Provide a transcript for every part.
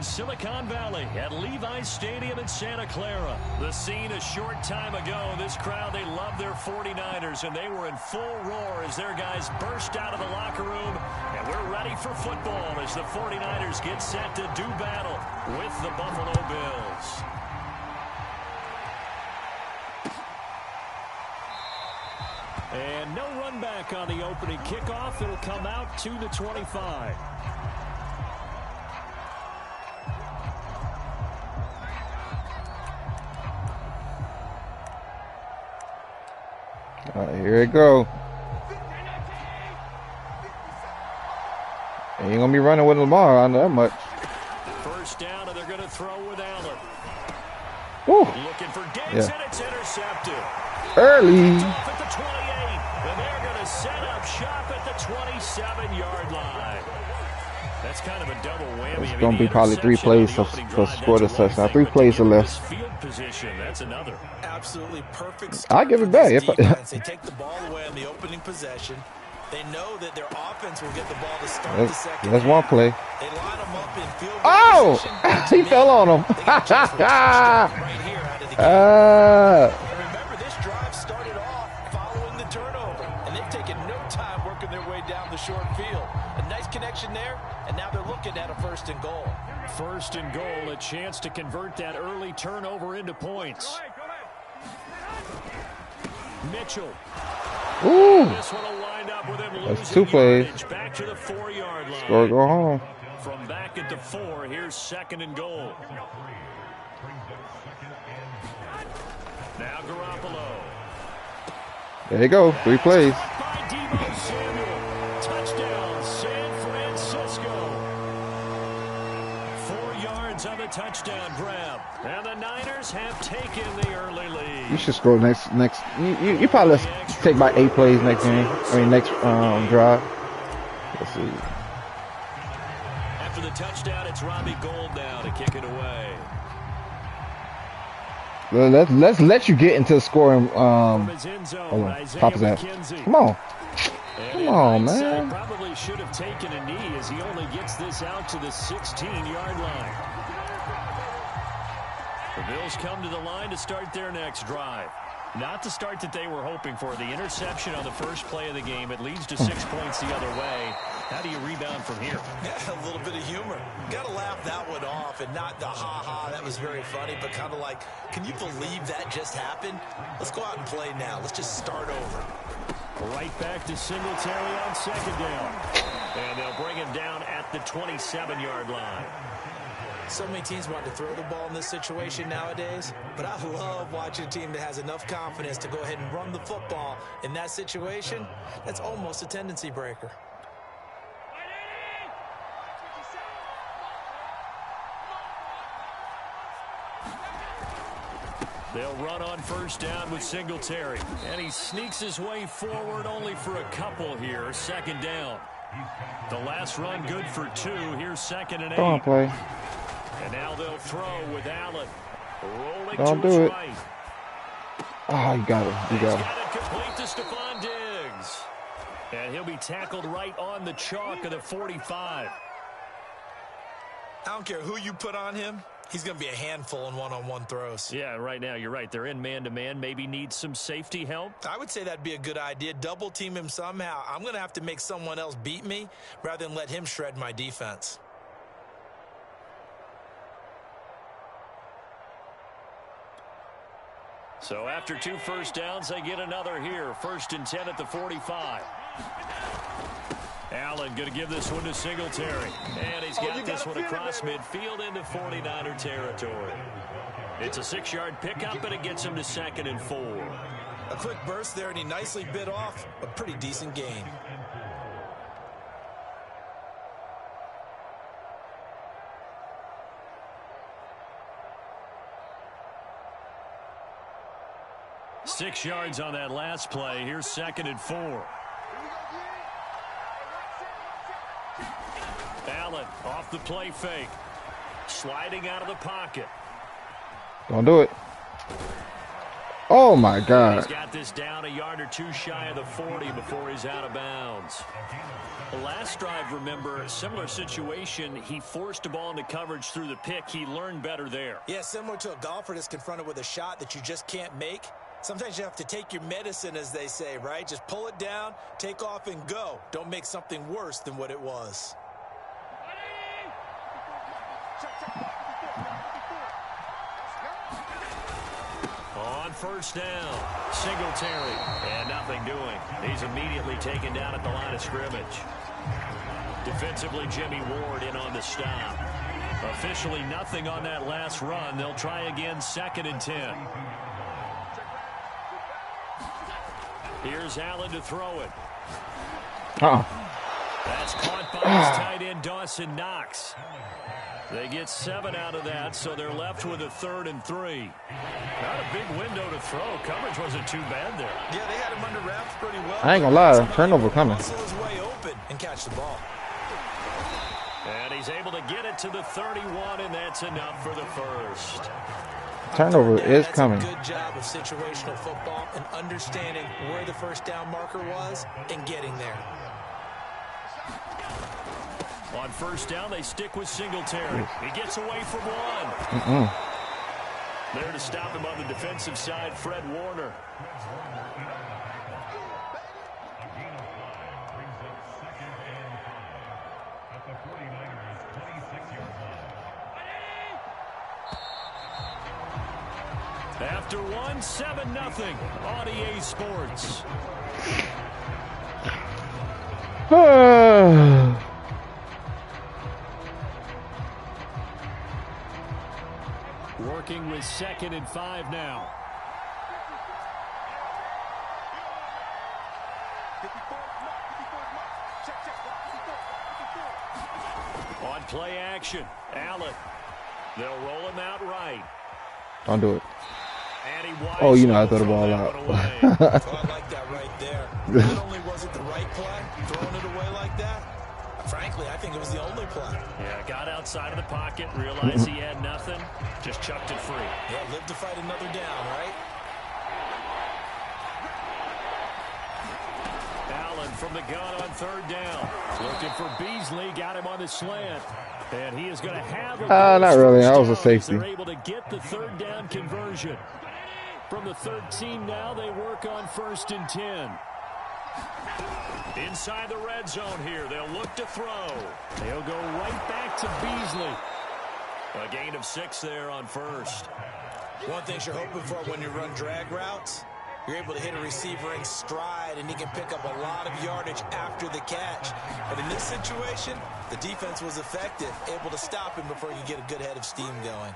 in Silicon Valley at Levi's Stadium in Santa Clara. The scene a short time ago. This crowd, they love their 49ers, and they were in full roar as their guys burst out of the locker room. And we're ready for football as the 49ers get set to do battle with the Buffalo Bills. And no run back on the opening kickoff. It'll come out to the 25. All right, here it go. Ain't gonna be running with Lamar, I know that much. First down, and they're gonna throw with Allen. Woo. Looking for Diggs, and it's intercepted. Early. Off at the 28, and they're gonna set up shop at the 27-yard line. That's kind of a double whammy. It's gonna be probably 3 plays to score the touchdown. 3 plays or less. Field position, that's another. Absolutely perfect. I'll give it back. They take the ball away on the opening possession. They know that their offense will get the ball to start the second. That's one play. They line them up in field position. He fell on him. Remember, this drive started off following the turnover, and they've taken no time working their way down the short field. A nice connection there, and now they're looking at a 1st and goal. 1st and goal, a chance to convert that early turnover into points. Mitchell. Ooh. This one will wind up with him. That's 2 plays. Back to the 4-yard line. Score, go home. From back at the 4, here's 2nd and goal. Now Garoppolo. There you go. 3 plays. Touchdown, San Francisco. 4 yards on the touchdown grab. And the Niners have taken the early lead. You should score next. You probably take about 8 plays next game. Next drive. Let's see. After the touchdown, it's Robbie Gould now to kick it away. Let's let you get into the scoring. Hold on. Pop his ass. Come on. Come on, man. Probably should have taken a knee as he only gets this out to the 16-yard line. The Bills come to the line to start their next drive. Not the start that they were hoping for. The interception on the first play of the game. It leads to 6 points the other way. How do you rebound from here? Yeah, a little bit of humor. Got to laugh that one off and not the ha-ha. That was very funny, but kind of like, can you believe that just happened? Let's go out and play now. Let's just start over. Right back to Singletary on 2nd down. And they'll bring him down at the 27-yard line. So many teams want to throw the ball in this situation nowadays, but I love watching a team that has enough confidence to go ahead and run the football in that situation. That's almost a tendency breaker. They'll run on 1st down with Singletary. And he sneaks his way forward only for a couple here. 2nd down. The last run good for 2. Here's 2nd and 8. Come on, play. And now they'll throw with Allen. Rolling Don't to his do it. right. Oh, you got it. You got it. He's got it complete to Stephon Diggs. And he'll be tackled right on the chalk of the 45. I don't care who you put on him. He's going to be a handful in one-on-one throws. Yeah, right now, you're right. They're in man-to-man. Maybe need some safety help. I would say that'd be a good idea. Double team him somehow. I'm going to have to make someone else beat me rather than let him shred my defense. So after 2 first downs, they get another here. 1st and 10 at the 45. Allen going to give this one to Singletary. And he's got this one across midfield into 49er territory. It's a 6-yard pickup, and it gets him to 2nd and 4. A quick burst there, and he nicely bit off a pretty decent gain. Six yards on that last play. Here's 2nd and 4. Allen off the play fake. Sliding out of the pocket. Don't do it. Oh my God. He's got this down a yard or two shy of the 40 before he's out of bounds. The last drive, remember, similar situation. He forced a ball into coverage through the pick. He learned better there. Yeah, similar to a golfer that's confronted with a shot that you just can't make. Sometimes you have to take your medicine, as they say, right? Just pull it down, take off, and go. Don't make something worse than what it was. On first down, Singletary, and nothing doing. He's immediately taken down at the line of scrimmage. Defensively, Jimmy Ward in on the stop. Officially nothing on that last run. They'll try again, 2nd and 10. Here's Allen to throw it. That's caught by his tight end, Dawson Knox. They get 7 out of that, so they're left with a 3rd and 3. Not a big window to throw. Coverage wasn't too bad there. Yeah, they had him under wraps pretty well. I ain't gonna lie, turnover coming. Muscle his way open and catch the ball. And he's able to get it to the 31, and that's enough for the first. Turnover is coming. That's a good job of situational football and understanding where the first down marker was and getting there. On first down, they stick with Singletary. He gets away from one. There to stop him on the defensive side, Fred Warner. After one, 7-0 on EA Sports. Working with 2nd and 5 now. On play action, Allen. They'll roll him out right. Don't do it. Oh, you know I threw the ball out. Oh, I like that right there. Not only was it the right play, throwing it away like that, frankly, I think it was the only play. Yeah, got outside of the pocket, realized he had nothing, just chucked it free. Yeah, live to fight another down, right? Allen from the gun on 3rd down. Looking for Beasley, got him on the slant. And he is going to have a not really. That was a safety. They're able to get the 3rd down conversion. From the 13 now, they work on 1st and 10. Inside the red zone here, they'll look to throw. They'll go right back to Beasley. A gain of 6 there on first. One thing you're hoping for when you run drag routes, you're able to hit a receiver in stride, and he can pick up a lot of yardage after the catch. But in this situation, the defense was effective, able to stop him before he could get a good head of steam going.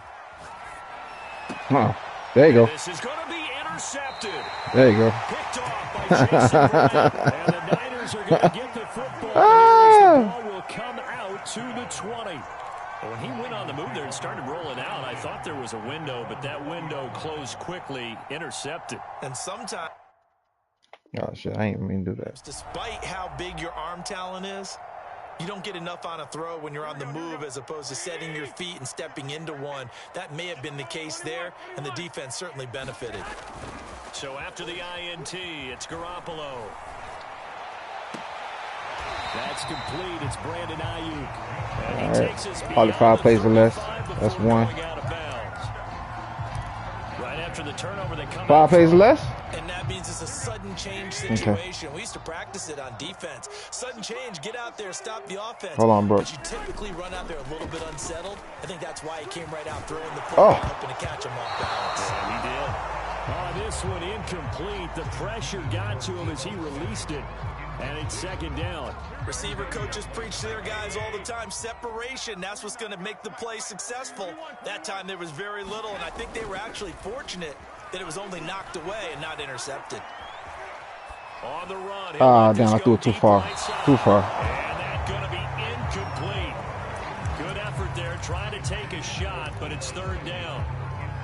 There you go. This is going to be intercepted. There you go. Picked off by Jason Brown. And the Niners are going to get the football. The ball will come out to the 20. When he went on the move there and started rolling out, I thought there was a window, but that window closed quickly, intercepted. And sometimes, Oh, shit. I ain't even mean to do that. despite how big your arm talent is, you don't get enough on a throw when you're on the move as opposed to setting your feet and stepping into one. That may have been the case there, and the defense certainly benefited. So after the INT, it's Garoppolo. That's complete. It's Brandon Ayuk. And he takes us Probably 5 plays or less. That's 1. Right after the turnover, they come 5 plays or less? And that means it's a sudden change situation. We used to practice it on defense. Sudden change, get out there, stop the offense. Hold on, bro. But you typically run out there a little bit unsettled. I think that's why he came right out throwing the football, hoping to catch him off balance. Yeah, he did. Oh, this one incomplete. The pressure got to him as he released it. And it's 2nd down. Receiver coaches preach to their guys all the time. Separation, that's what's going to make the play successful. That time there was very little, and I think they were actually fortunate that it was only knocked away and not intercepted. On the run. Damn, I threw it too far. Too far. And that's going to be incomplete. Good effort there, trying to take a shot, but it's 3rd down.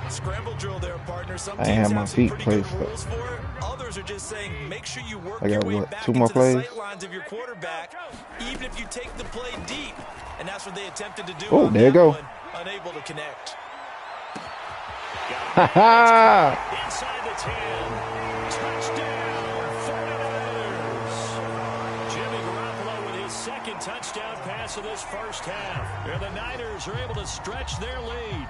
Scramble drill there, partner. Some I teams have my have some feet pretty good placed, rules for it. Others are just saying make sure you work I your got, way what, back 2 more into the plays? sight lines of your quarterback, even if you take the play deep. And that's what they attempted to do. Oh, there you go. Unable to connect. Ha ha! Inside the 10. Touchdown, 49ers. Jimmy Garoppolo with his second touchdown pass of this first half. And the Niners are able to stretch their lead.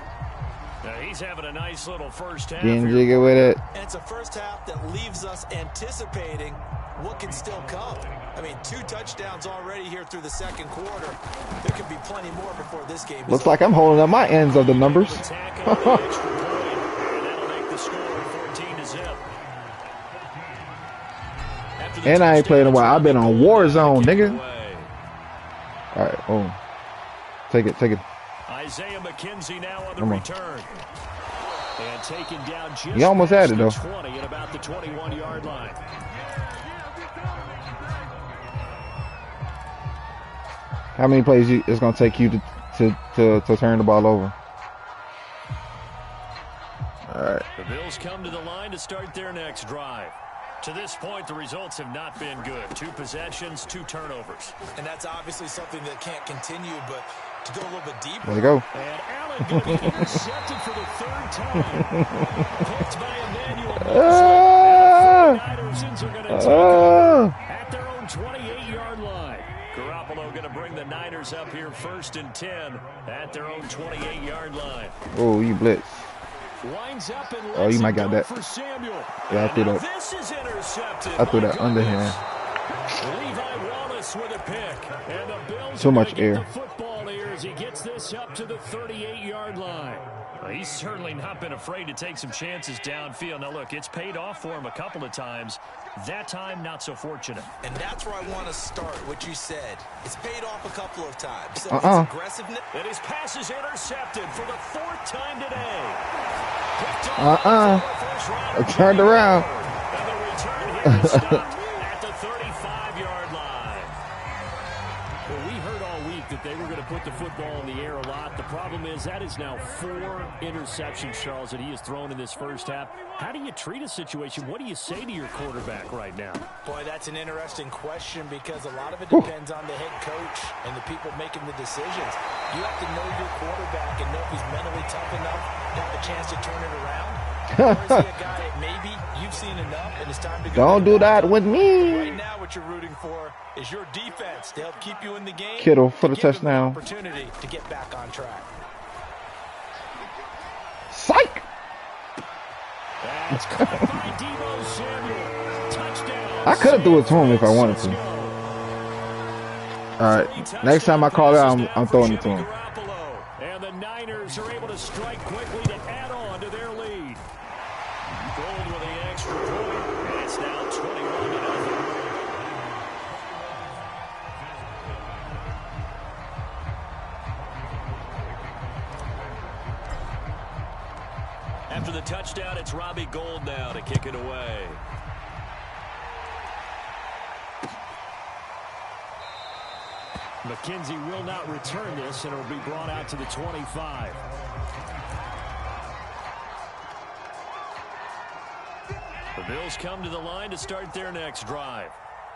Now he's having a nice little first half. Getting jiggy with it. And it's a first half that leaves us anticipating what can still come. I mean, 2 touchdowns already here through the second quarter. There could be plenty more before this game is Looks like I'm holding up my ends of the numbers. And I ain't playing a while. I've been on Warzone, nigga. All right, boom. Take it. Isaiah McKenzie now on the return. And taken down just you almost had it, though. 20 at about the 21-yard line. How many plays it's going to take you to turn the ball over? All right. The Bills come to the line to start their next drive. To this point, the results have not been good. 2 possessions, 2 turnovers. And that's obviously something that can't continue, but to go a little bit deeper. There you go. And Allen going to be intercepted for the 3rd time. Picked by Emmanuel Wilson. And the 49ers are going to take over at their own 28-yard line. Garoppolo going to bring the Niners up here 1st and 10 at their own 28-yard line. Oh, you blitz. Winds up and oh, you might got that. For Samuel. Yeah, I threw that. This is intercepted. I threw that underhand. Levi Wallace with a pick. And the Bills too much air. The football here as he gets this up to the 38-yard line. Well, he's certainly not been afraid to take some chances downfield. Now, look, it's paid off for him a couple of times. That time, not so fortunate. And that's where I want to start, what you said. It's paid off a couple of times. So his aggressiveness. And his pass is intercepted for the 4th time today. I turned around. And the return here is stopped at the 35-yard line. Well, we heard all week that they were going to put the football in the air a lot. The problem is that is now 4 interceptions, Charles, that he has thrown in this first half. How do you treat a situation? What do you say to your quarterback right now? Boy, that's an interesting question because a lot of it depends on the head coach and the people making the decisions. You have to know your quarterback and know if he's mentally tough enough to have a chance to turn it around. Or is he a guy that maybe you've seen enough and it's time to go? Don't do that with me. Right now, what you're rooting for is your defense to help keep you in the game. Kittle for the touchdown. Opportunity to get back on track. Psych. That's caught by Deebo Samuel. Touchdown. I could have threw it to him if I wanted to. All right. Next time I call it, I'm throwing it to him. And the Niners are able to strike quickly to add on to their lead. Gold with the extra point. And it's now 21-0. After the touchdown, it's Robbie Gould now to kick it away. McKenzie will not return this, and it will be brought out to the 25. The Bills come to the line to start their next drive.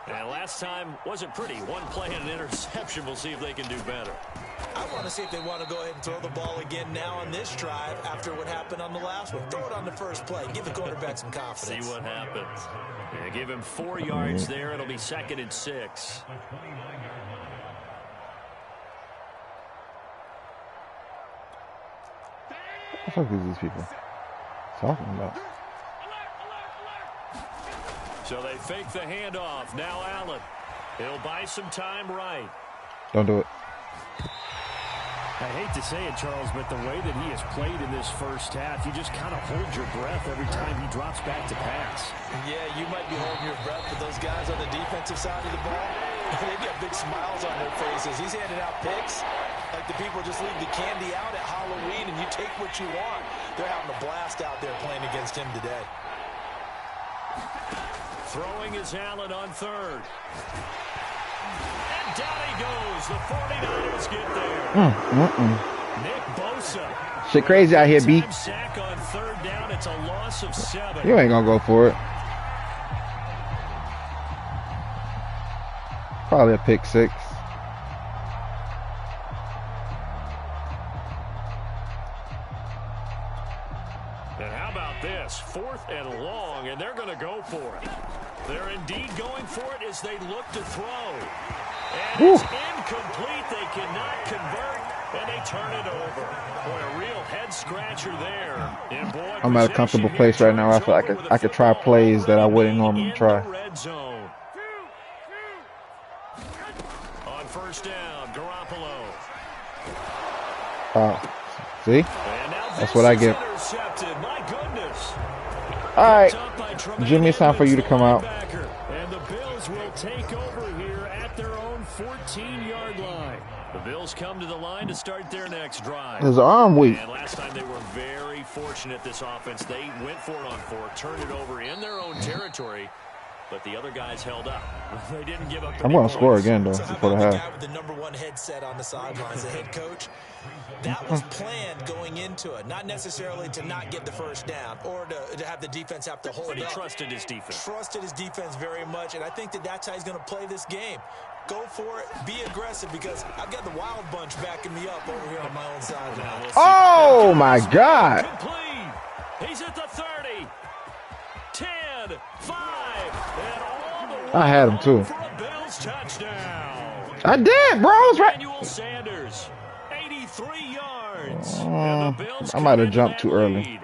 And last time wasn't pretty. 1 play and an interception. We'll see if they can do better. I want to see if they want to go ahead and throw the ball again now on this drive after what happened on the last one. Throw it on the first play. Give the quarterback some confidence. See what happens. Yeah, give him 4 yards there. It'll be 2nd and 6. What the fuck is these people talking about? So they fake the handoff. Now Allen. He'll buy some time right. Don't do it. I hate to say it, Charles, but the way that he has played in this first half, you just kind of hold your breath every time he drops back to pass. Yeah, you might be holding your breath, but those guys on the defensive side of the ball, they've got big smiles on their faces. He's handing out picks like the people just leave the candy out at Halloween and you take what you want. They're having a blast out there playing against him today. Throwing is Allen on 3rd. And down he goes. The 49ers get there. Nick Bosa. Shit crazy out here, B. Sack on 3rd down. It's a loss of 7. You ain't gonna go for it. Probably a pick 6. And how about this? 4th and long, and they're going to go for it. They're indeed going for it as they look to throw. And it's incomplete. They cannot convert, and they turn it over. Boy, a real head-scratcher there. And boy, I'm at a comfortable place right now. I feel like I could try plays that I wouldn't normally try. Red zone. On 1st down, Garoppolo. See? That's what I get. My goodness. All right, Jimmy, it's time for you to come out. And the Bills will take over here at their own 14-yard line. The Bills come to the line to start their next drive. His arm weak. And last time they were very fortunate, this offense. They went for it on 4th, turned it over in their own territory, but the other guys held up. They didn't give up. I'm going to score again, though, so before the how about half. the guy with the #1 headset on the sidelines, the head coach? That was planned going into it, not necessarily to not get the 1st down or to have the defense have to hold But he up. trusted his defense. Trusted his defense very much, and I think that's how he's going to play this game. Go for it, be aggressive, because I've got the wild bunch backing me up over here on my own sideline. Oh, my God. Complete. He's at the 30. 10, 5, and all the way I had him, too. for a Bills touchdown. I did, bro. I was right. Emmanuel Sanders, 83 yards. And the Bills I might have come jumped into too that early. lead.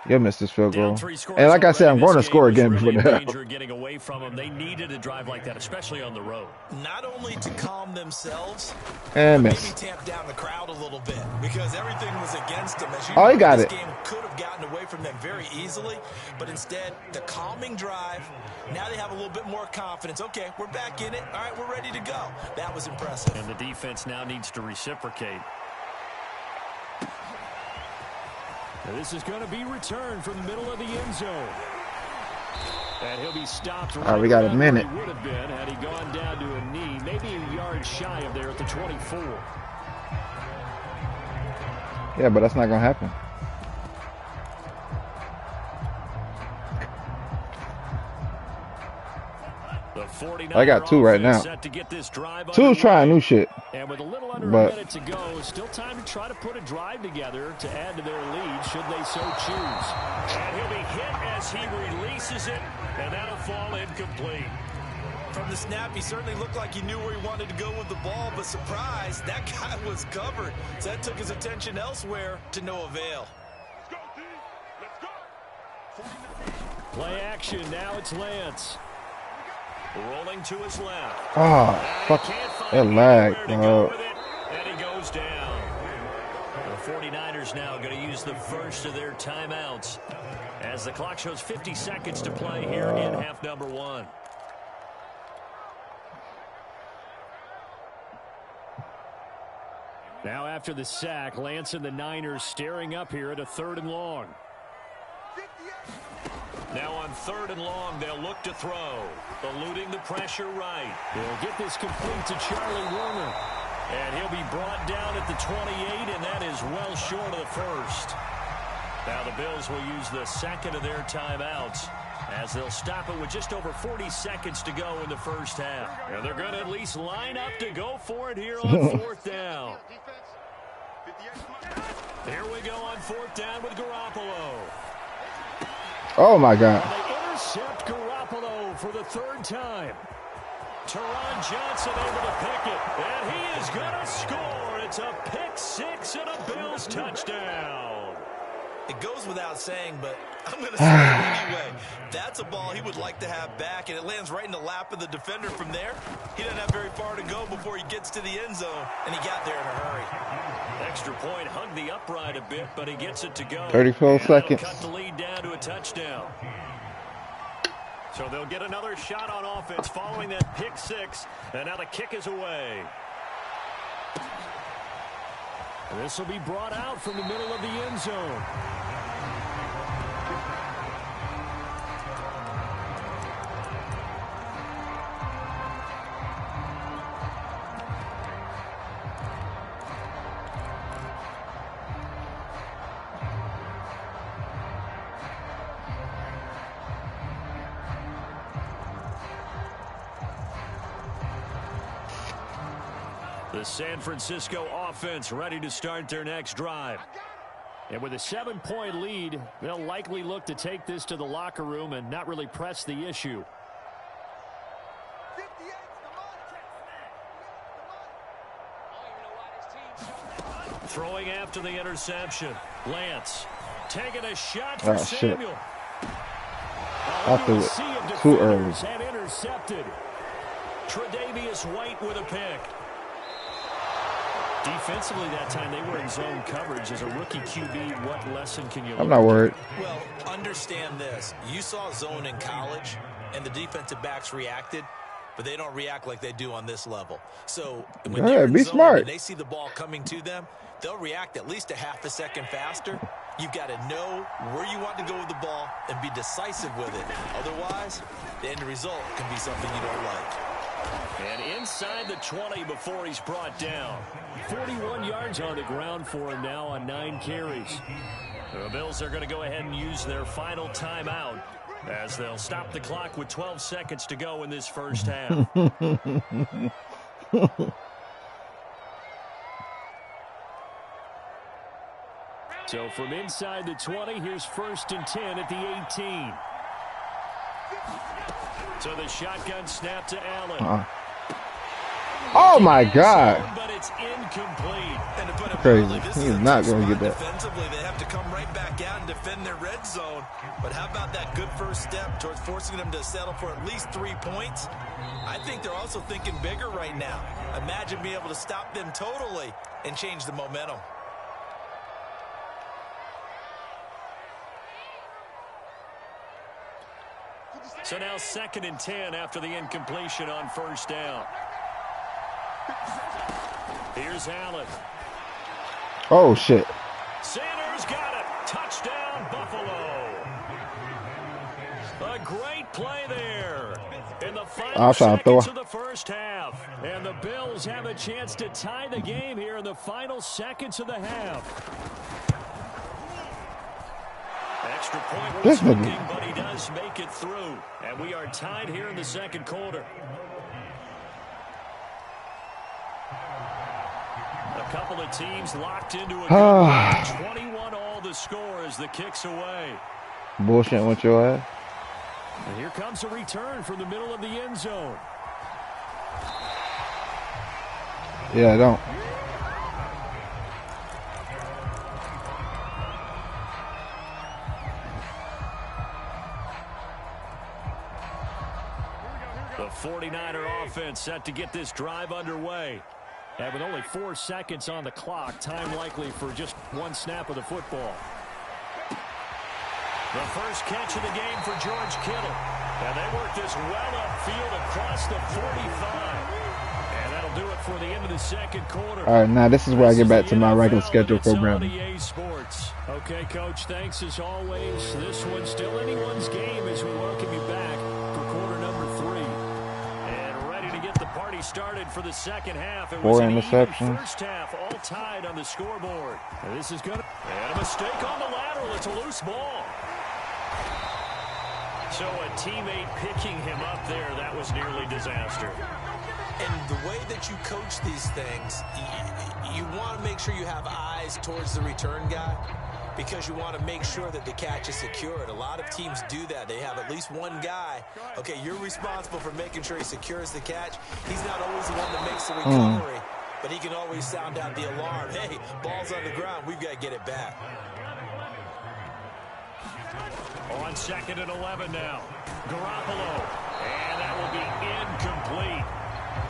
You missed this field goal. Down 3 scores And like I said, I'm already. going to This score game again was before really the in half. danger of getting away from them. They needed a drive like that, especially on the road. Not only to calm themselves, And but miss. maybe tamp down the crowd a little bit, because everything was against them. As you Oh, he know, got this it. game could have gotten away from them very easily, but instead, the calming drive, now they have a little bit more confidence. Okay, we're back in it. All right, we're ready to go. That was impressive. And the defense now needs to reciprocate. Now this is going to be returned from the middle of the end zone. And he'll be stopped right we got a around minute. where he would have been had he gone down to a knee, maybe a yard shy of there at the 24. Yeah, but that's not going to happen. I got 2 right now. 2's trying new shit. And with a little under a minute to go, still time to try to put a drive together to add to their lead should they so choose. And he'll be hit as he releases it, and that'll fall incomplete. From the snap, he certainly looked like he knew where he wanted to go with the ball, but surprise, that guy was covered. So that took his attention elsewhere to no avail. Play action, now it's Lance. Rolling to his left. Oh, fuck. That lag, bro. And he goes down. The 49ers now going to use the first of their timeouts as the clock shows 50 seconds to play here in half number 1. Now after the sack, Lance and the Niners staring up here at a 3rd and long. Now on 3rd and long, they'll look to throw. Eluding the pressure right. They'll get this complete to Charlie Warner. And he'll be brought down at the 28, and that is well short of the 1st. Now the Bills will use the 2nd of their timeouts as they'll stop it with just over 40 seconds to go in the 1st half. And they're going to at least line up to go for it here on 4th down. Here we go on 4th down with Garoppolo. Oh, my God. They intercept Garoppolo for the 3rd time. Teron Johnson able to pick it, and he is going to score. It's a pick 6 and a Bills touchdown. It goes without saying, but I'm going to say it anyway. That's a ball he would like to have back, and it lands right in the lap of the defender from there. He doesn't have very far to go before he gets to the end zone, and he got there in a hurry. Extra point, hugged the upright a bit, but he gets it to go. 34 seconds. Cut the lead down to a touchdown. So they'll get another shot on offense following that pick 6, and now the kick is away. This will be brought out from the middle of the end zone. The San Francisco offense ready to start their next drive. And with a 7-point lead, they'll likely look to take this to the locker room and not really press the issue. Throwing after the interception. Lance taking a shot for Samuel. After too early. Had intercepted. Tre'Davious White with a pick. Defensively that time, they were in zone coverage. As a rookie QB, what lesson can you learn? I'm not worried. Well, understand this. You saw zone in college, and the defensive backs reacted, but they don't react like they do on this level. So when they're in zone and they see the ball coming to them, they'll react at least a half a second faster. You've got to know where you want to go with the ball and be decisive with it. Otherwise, the end result can be something you don't like. And inside the 20 before he's brought down. 41 yards on the ground for him now on 9 carries. The Bills are going to go ahead and use their final timeout as they'll stop the clock with 12 seconds to go in this first half. So from inside the 20, here's 1st and 10 at the 18. So the shotgun snap to Allen. Oh my God! But it's incomplete. And to put it Crazy. bluntly, this He's is not going to get that. Defensively, they have to come right back out and defend their red zone. But how about that good first step towards forcing them to settle for at least 3 points? I think they're also thinking bigger right now. Imagine being able to stop them totally and change the momentum. So now 2nd and 10 after the incompletion on 1st down. Here's Allen. Oh, shit. Sanders got it. Touchdown, Buffalo. A great play there in the final seconds of the first half. And the Bills have a chance to tie the game here in the final seconds of the half. Extra point was looking, but he does make it through. And we are tied here in the 2nd quarter. A couple of teams locked into a good 21 all the score as the kick's away. Bullshit with your ass. And here comes a return from the middle of the end zone. Yeah, I don't. The 49er offense set to get this drive underway. And with only 4 seconds on the clock, time likely for just 1 snap of the football. The first catch of the game for George Kittle. And they work this well upfield across the 45. And that'll do it for the end of the 2nd quarter. All right, now this is where I get back to my regular schedule programming. Sports. Okay, Coach, thanks as always. This one's still anyone's game as we welcome you back for quarter number 3. And ready to get the party started for the 2nd half. It was 4 an interceptions. even first half, all tied on the scoreboard. And this is going to... And a mistake on the lateral. It's a loose ball. So a teammate picking him up there, that was nearly disaster. And the way that you coach these things, you want to make sure you have eyes towards the return guy because you want to make sure that the catch is secured. A lot of teams do that. They have at least one guy. Okay, you're responsible for making sure he secures the catch. He's not always the one that makes the recovery, but he can always sound out the alarm. Hey, ball's on the ground. We've got to get it back. On 2nd and 11 now. Garoppolo. And that will be incomplete.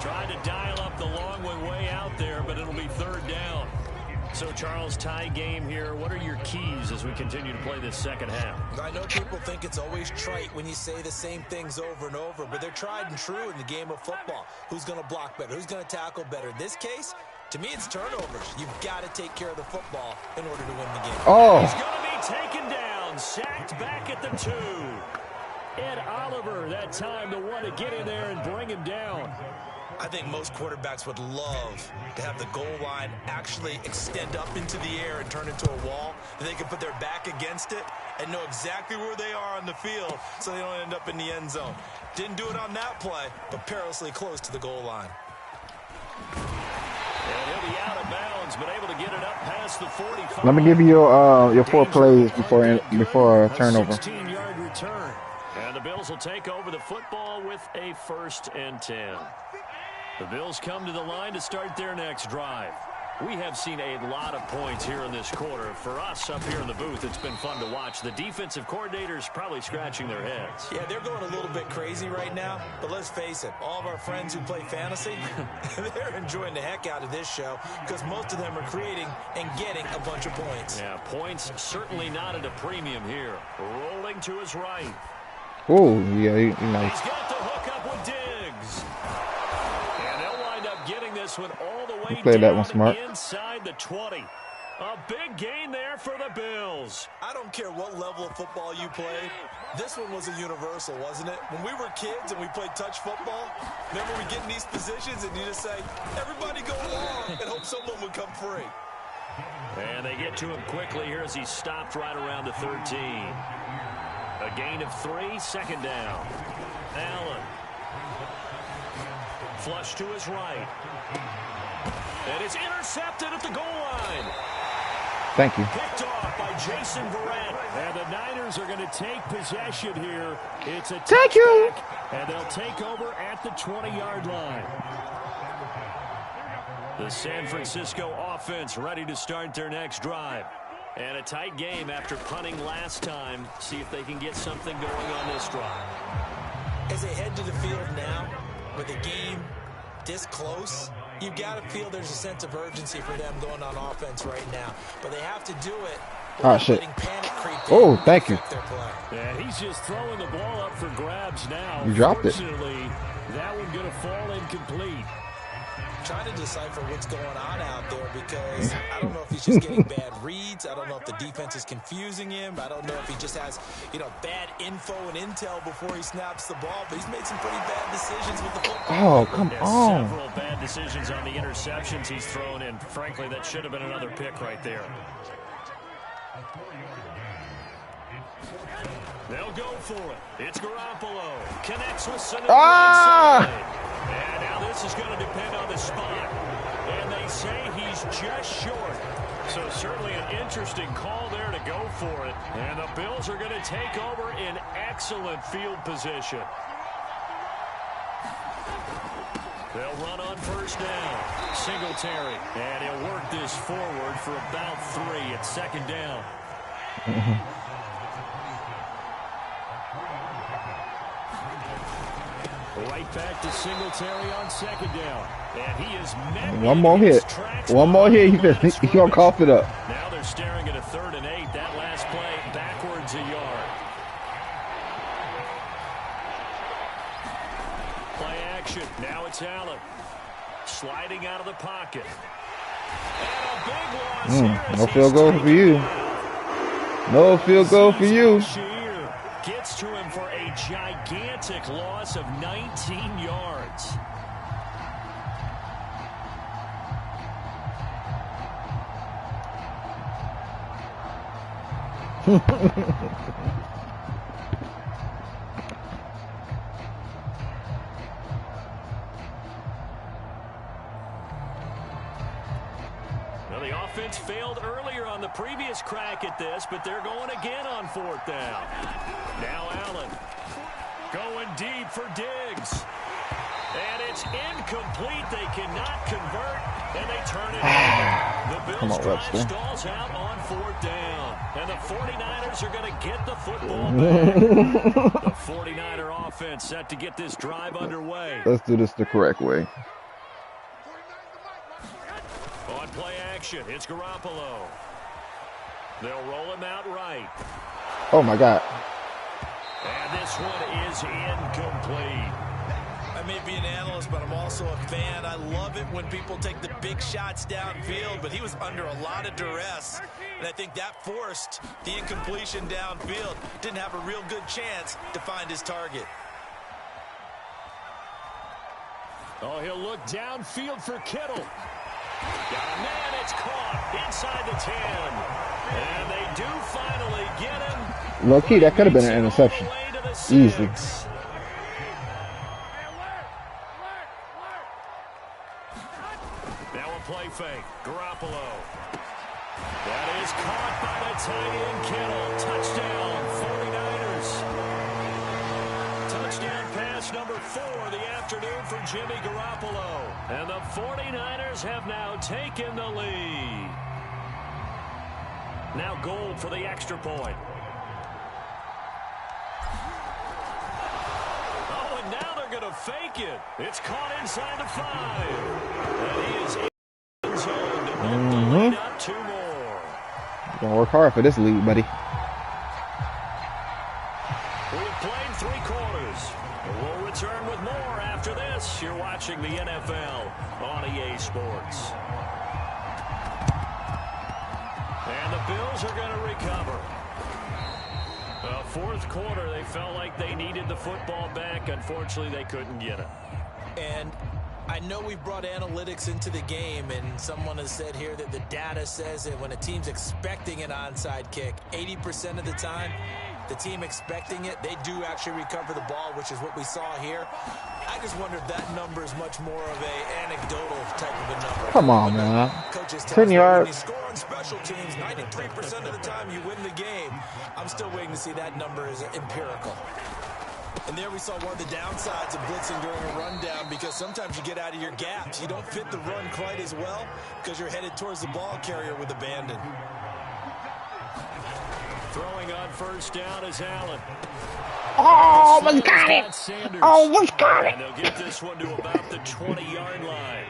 Trying to dial up the long one way out there, but it'll be 3rd down. So, Charles, tie game here. What are your keys as we continue to play this 2nd half? I know people think it's always trite when you say the same things over and over, but they're tried and true in the game of football. Who's going to block better? Who's going to tackle better? In this case, to me, it's turnovers. You've got to take care of the football in order to win the game. Oh. He's going to be taken down, sacked back at the 2. Ed Oliver, that time, the one to get in there and bring him down. I think most quarterbacks would love to have the goal line actually extend up into the air and turn into a wall. That they can put their back against it and know exactly where they are on the field so they don't end up in the end zone. Didn't do it on that play, but perilously close to the goal line. And he'll be out of bounds He's been able to get it up past the 45. Let me give you your 4 plays before a turnover. 16-yard return. And the Bills will take over the football with a 1st and 10. The Bills come to the line to start their next drive. We have seen a lot of points here in this quarter. For us up here in the booth, it's been fun to watch. The defensive coordinators probably scratching their heads. Yeah, they're going a little bit crazy right now. But let's face it, all of our friends who play fantasy, they're enjoying the heck out of this show because most of them are creating and getting a bunch of points. Yeah, points certainly not at a premium here. Rolling to his right. Oh, yeah, he's nice. He's got the hook up with Diggs. And they'll wind up getting this one all the way Played down that one smart. inside the 20. A big gain there for the Bills. I don't care what level of football you played. This one was a universal, wasn't it? When we were kids and we played touch football, remember we get in these positions and you just say, everybody go along and hope someone would come free. And they get to him quickly here as he stopped right around the 13. A gain of 3, 2nd down. Allen. Flush to his right. And it's intercepted at the goal line. Thank you. Picked off by Jason Verrett. And the Niners are going to take possession here. It's a Thank you. And they'll take over at the 20-yard line. The San Francisco offense ready to start their next drive. And a tight game after punting last time. See if they can get something going on this drive. As they head to the field now, with the game this close, you've got to feel there's a sense of urgency for them going on offense right now. But they have to do it Oh, shit. panic creep in. Oh, thank you. Yeah, he's just throwing the ball up for grabs now. You dropped it. Fortunately, that one going to fall incomplete. Trying to decipher what's going on out there because I don't know if he's just getting bad reads. I don't know if the defense is confusing him. I don't know if he just has, bad info and intel before he snaps the ball. But he's made some pretty bad decisions with the football. Oh, come on. Several bad decisions on the interceptions he's thrown in. Frankly, that should have been another pick right there. They'll go for it. It's Garoppolo. Connects with Sonny. And now this is going to depend on the spot. And they say he's just short. So certainly an interesting call there to go for it. And the Bills are going to take over in excellent field position. They'll run on 1st down. Singletary. And he'll work this forward for about 3 at 2nd down. Right back to Singletary on 2nd down. And he is one more hit. One more hit. He's going to cough it up. Now they're staring at a 3rd and 8. That last play backwards a yard. Play action. Now it's Allen. Sliding out of the pocket. And a big loss. No field goal for you. No field goal for you. Gets to him for a gigantic loss of 19 yards. Well, the offense failed earlier on the previous crack at this, but they're going again on 4th down. Now Allen going deep for Diggs. And it's incomplete. They cannot convert, and they turn it over. The Bills drive stalls out on 4th down. And the 49ers are going to get the football back. The 49er offense set to get this drive underway. Let's do this the correct way. On play action, it's Garoppolo. They'll roll him out right. Oh, my God. And this one is incomplete. I may be an analyst, but I'm also a fan. I love it when people take the big shots downfield, but he was under a lot of duress, and I think that forced the incompletion downfield. Didn't have a real good chance to find his target. Oh, he'll look downfield for Kittle. Got a man, it's caught inside the 10. And they do finally get him. Low key, that could have been an interception. Easily. Now a play fake. Garoppolo. tight end Kittle. Touchdown, 49ers. Touchdown pass number 4 of the afternoon for Jimmy Garoppolo. And the 49ers have now taken the lead. Now Gold for the extra point. Oh, and now they're going to fake it. It's caught inside the 5. And he is in zone to move the lead up 2 more. You're going to work hard for this lead, buddy. We've played 3 quarters. We'll return with more after this. You're watching the NFL on EA Sports. And the Bills are going to recover. Fourth quarter, they felt like they needed the football back. Unfortunately, they couldn't get it. And I know we've brought analytics into the game, and someone has said here that the data says that when a team's expecting an onside kick, 80% of the time, the team expecting it, they do actually recover the ball, which is what we saw here. I just wonder if that number is much more of a anecdotal type of a number. Come on, man. Coaches tell 10 us yards. when you score on special teams, 93% of the time you win the game. I'm still waiting to see that number is empirical. And there we saw one of the downsides of blitzing during a rundown, because sometimes you get out of your gaps. You don't fit the run quite as well because you're headed towards the ball carrier with abandon. Throwing on first down is Allen. Oh, almost got it. Almost got it. And they'll get this one to about the 20-yard line.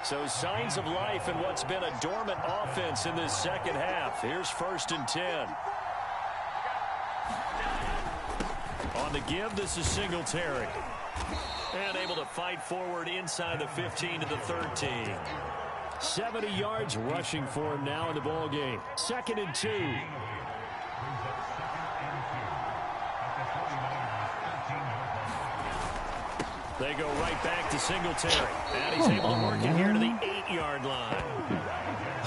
So signs of life in what's been a dormant offense in this second half. Here's 1st and 10. On the give, this is Singletary. And able to fight forward inside the 15 to the 13. 70 yards rushing for him now in the ball game. 2nd and 2. They go right back to Singletary. And he's able to work it here to the 8-yard line.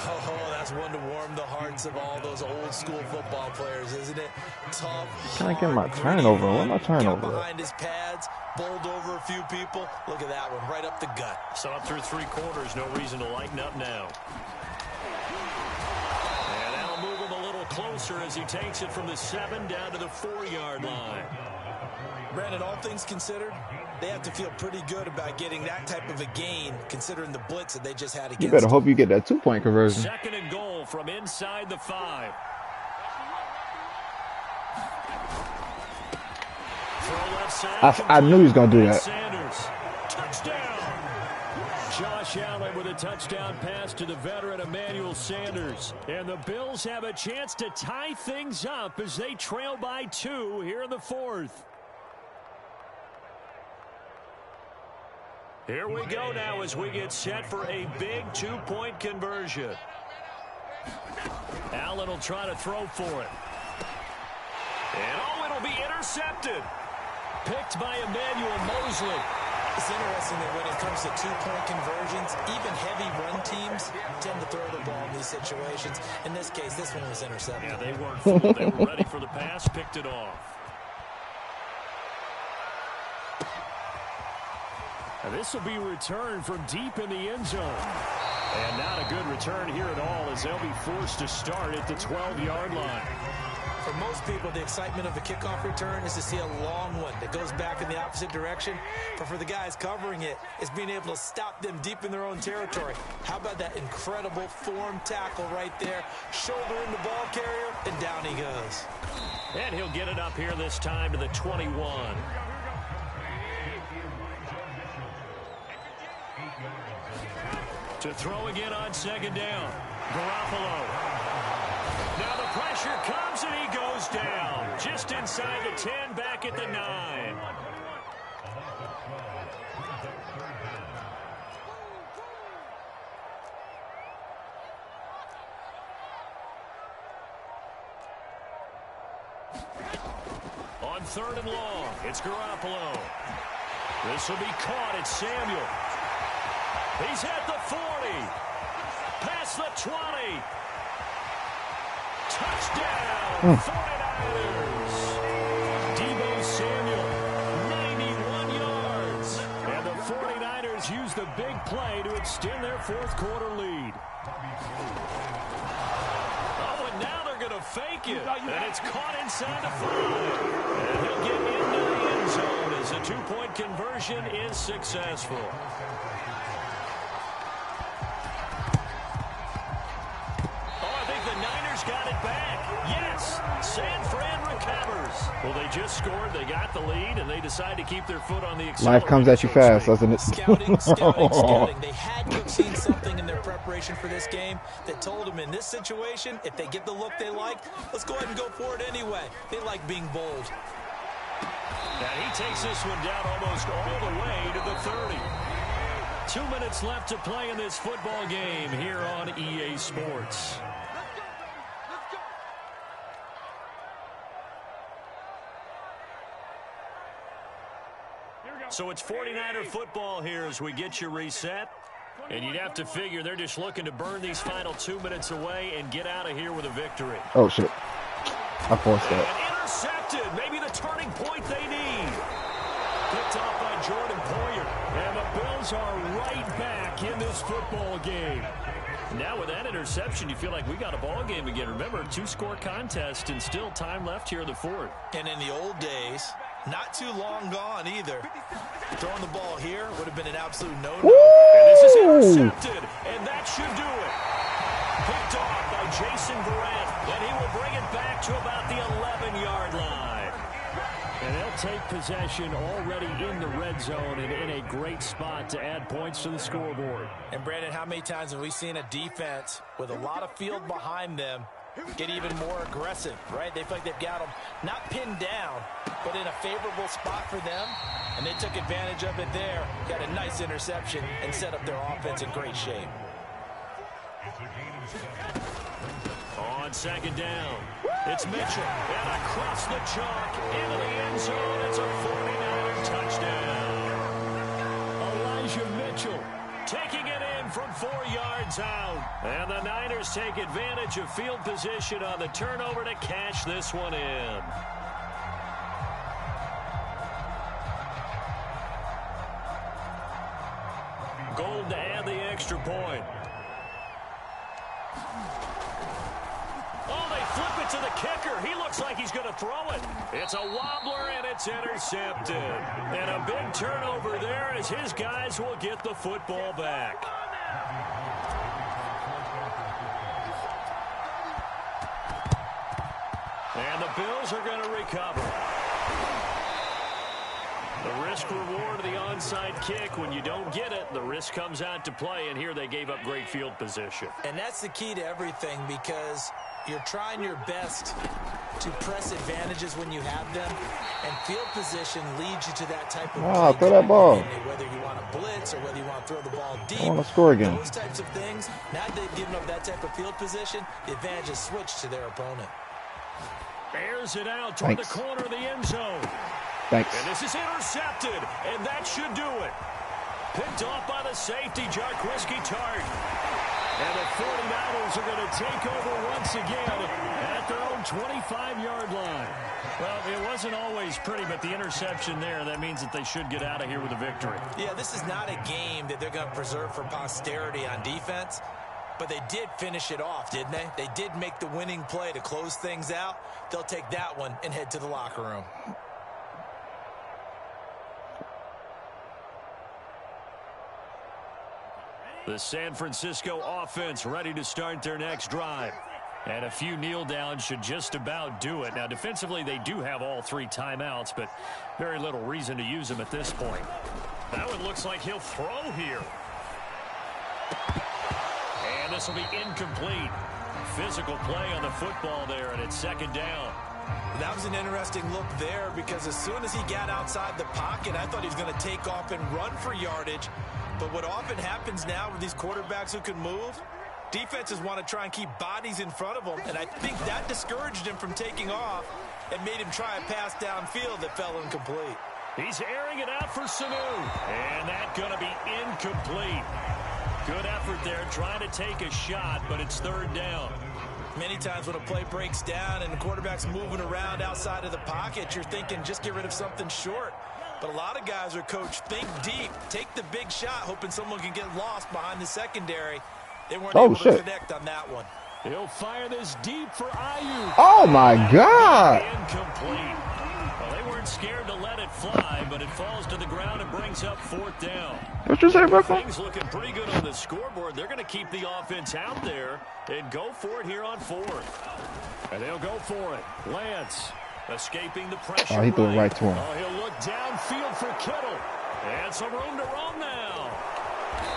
Oh, that's one to warm the hearts of all those old school football players, isn't it? Tough. Trying to get my turnover. What am I turnover? Behind his pads, bowled over a few people. Look at that one, right up the gut. So up through 3 quarters, no reason to lighten up now. And that'll move him a little closer as he takes it from the 7 down to the 4-yard line. Brandon, all things considered, they have to feel pretty good about getting that type of a gain, considering the blitz that they just had against. You better hope you get that 2-point conversion. 2nd and goal from inside the 5. I knew he was going to do that. Sanders. Touchdown. Josh Allen with a touchdown pass to the veteran Emmanuel Sanders. And the Bills have a chance to tie things up as they trail by 2 here in the 4th. Here we go now as we get set for a big 2-point conversion. Allen will try to throw for it. And oh, it'll be intercepted. Picked by Emmanuel Mosley. It's interesting that when it comes to 2-point conversions, even heavy run teams tend to throw the ball in these situations. In this case, this one was intercepted. Yeah, they weren't fooled. They were ready for the pass, picked it off. And this will be returned from deep in the end zone. And not a good return here at all as they'll be forced to start at the 12-yard line. For most people, the excitement of a kickoff return is to see a long one that goes back in the opposite direction. But for the guys covering it, it's being able to stop them deep in their own territory. How about that incredible form tackle right there? Shoulder in the ball carrier, and down he goes. And he'll get it up here this time to the 21. To throw again on 2nd down. Garoppolo. Now the pressure comes and he goes down. Just inside the 10, back at the 9. On 3rd and long, it's Garoppolo. This will be caught. It's Samuel. He's at the 40. Past the 20. Touchdown, 49ers. Deebo Samuel, 91 yards. And the 49ers use the big play to extend their 4th quarter lead. Oh, and now they're going fake it, and it's caught inside the 5. And he'll get into the end zone as a 2-point conversion is successful. Oh, I think the Niners got it back. Yes, San Fran recovers. Well, they just scored, they got the lead, and they decide to keep their foot on the accelerator. Life comes at you fast, doesn't it? Scouting. They had to have seen something in their preparation for this game that told them in this situation, if they get the look they like, let's go ahead and go for it anyway. They like being bold. And he takes this one down almost all the way to the 30. 2 minutes left to play in this football game here on EA Sports. So it's 49er football here as we get you reset. And you'd have to figure they're just looking to burn these final 2 minutes away and get out of here with a victory. Oh, shit. I forced that. And intercepted. Maybe the turning point they need. Picked off by Jordan Poyer. And the Bills are right back in this football game. Now with that interception, you feel like we got a ball game again. Remember, 2-score contest and still time left here in the fourth. And in the old days, not too long gone either. Throwing the ball here would have been an absolute no-no. And this is intercepted, and that should do it. Picked off by Jason Verrett, and he will bring it back to about the 11-yard line. And they'll take possession already in the red zone and in a great spot to add points to the scoreboard. And Brandon, how many times have we seen a defense with a lot of field behind them get even more aggressive, right? They feel like they've got them not pinned down, but in a favorable spot for them, and they took advantage of it there. Got a nice interception and set up their offense in great shape. On second down, it's Mitchell, and across the chalk into the end zone. It's a 49er touchdown. Elijah Mitchell taking it in from 4 yards out. And the Niners take advantage of field position on the turnover to cash this one in. Gold to add the extra point. Oh, they flip it to the kicker. He looks like he's going to throw it. It's a wobbler, and it's intercepted. And a big turnover there as his guys will get the football back. And the Bills are going to recover. The risk-reward of the onside kick. When you don't get it, the risk comes out to play, and here they gave up great field position. And that's the key to everything, because you're trying your best to press advantages when you have them, and field position leads you to that type of play. Throw that ball. Whether you want to blitz or whether you want to throw the ball deep. I want to score again. Those types of things, now that they've given up that type of field position, the advantage is switched to their opponent. Airs it out toward the corner of the end zone. Thanks. And this is intercepted, and that should do it. Picked off by the safety, Jarquiski Tart. And the 49ers are going to take over once again at their own 25-yard line. Well, it wasn't always pretty, but the interception there, that means that they should get out of here with a victory. Yeah, this is not a game that they're going to preserve for posterity on defense, but they did finish it off, didn't they? They did make the winning play to close things out. They'll take that one and head to the locker room. The San Francisco offense ready to start their next drive. And a few kneel downs should just about do it. Now, defensively, they do have all 3 timeouts, but very little reason to use them at this point. That one looks like he'll throw here. And this will be incomplete. Physical play on the football there, and it's second down. That was an interesting look there, because as soon as he got outside the pocket, I thought he was going to take off and run for yardage. But what often happens now with these quarterbacks who can move, defenses want to try and keep bodies in front of them, and I think that discouraged him from taking off and made him try a pass downfield that fell incomplete. He's airing it out for Sanu, and that's going to be incomplete. Good effort there, trying to take a shot, but it's third down. Many times when a play breaks down and the quarterback's moving around outside of the pocket, you're thinking just get rid of something short. But a lot of guys are coached, think deep, take the big shot, hoping someone can get lost behind the secondary. They weren't able to connect on that one. He'll fire this deep for Ayuk. Oh, my God. Incomplete. Well, they weren't scared to let it fly, but it falls to the ground and brings up 4th down. What you say, Brooklyn? Things looking pretty good on the scoreboard. They're going to keep the offense out there and go for it here on 4th. And they'll go for it. Lance escaping the pressure. Oh, he threw it right to him. Oh, he'll look downfield for Kittle. And some room to run now.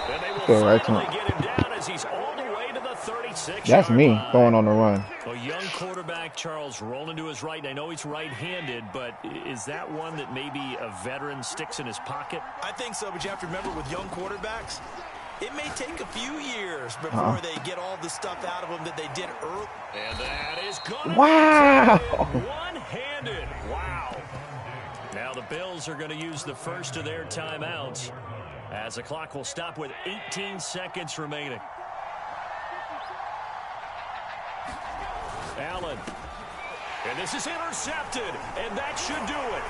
And they will finally get him down as he's all the way to the 36. That's me going on the run. A young quarterback, Charles, rolling to his right. And I know he's right-handed, but is that one that maybe a veteran sticks in his pocket? I think so, but you have to remember with young quarterbacks, it may take a few years before they get all the stuff out of them that they did early. And that is gonna be one-handed. Wow. Now the Bills are going to use the first of their timeouts as the clock will stop with 18 seconds remaining. Allen. And this is intercepted, and that should do it.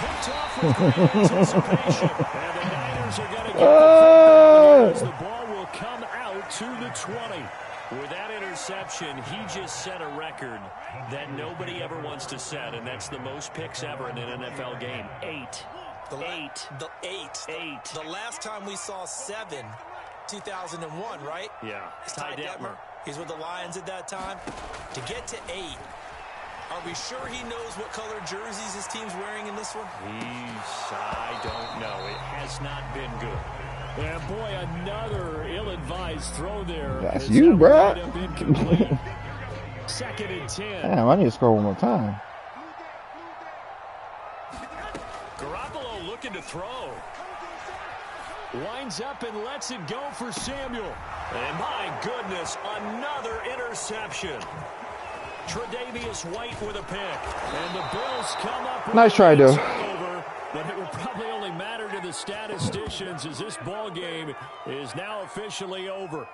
Picked off with great anticipation. And the Niners are going to get the football as the ball will come out to the 20. With that interception, he just set a record that nobody ever wants to set, and that's the most picks ever in an NFL game. 8. The last time we saw 7, 2001, right? Yeah. Ty Detmer. He's with the Lions at that time. To get to 8, are we sure he knows what color jerseys his team's wearing in this one? I don't know. It has not been good. And boy, another ill-advised throw there. That's you, bro. 2nd and 10. Damn, I need to score one more time. Garoppolo looking to throw. Winds up and lets it go for Samuel. And my goodness, another interception. Tre'Davious White with a pick. And the Bills come up with nice try, though. But it will probably only matter to the statisticians as this ball game is now officially over.